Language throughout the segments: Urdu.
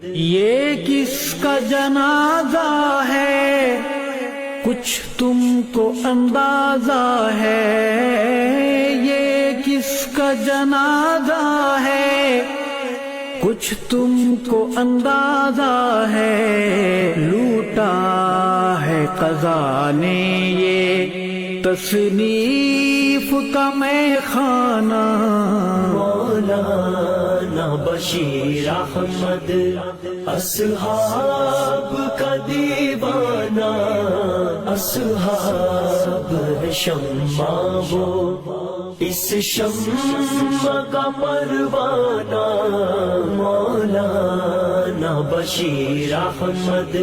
یہ کس کا جنازہ ہے کچھ تم کو اندازہ ہے، یہ کس کا جنازہ ہے کچھ تم کو اندازہ ہے، لوٹا ہے قضا نے یہ تصنیف کا میں خانہ، مولانا بشیر احمد اصحاب کا دیوانہ، اصحاب ہے شمع وہ اس شمع کا پروانہ، مولانا بشیر احمد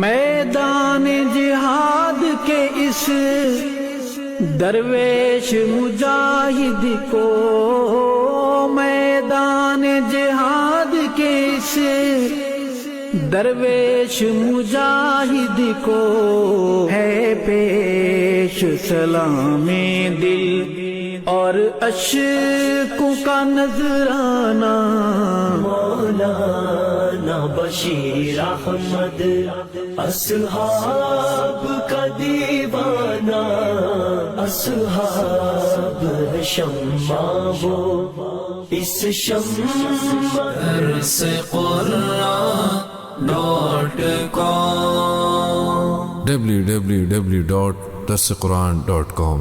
میدان جہاد کے اس درویش مجاہد کو، میدان جہاد کے اس درویش مجاہد کو ہے پیش سلام دل اور اشکوں کا نذرانہ، مولانا بشیر احمد اصحاب کا دیوانہ، اصحاب ہے شمع وہ اس شمع درس قرآن .com www.درسقرآن.com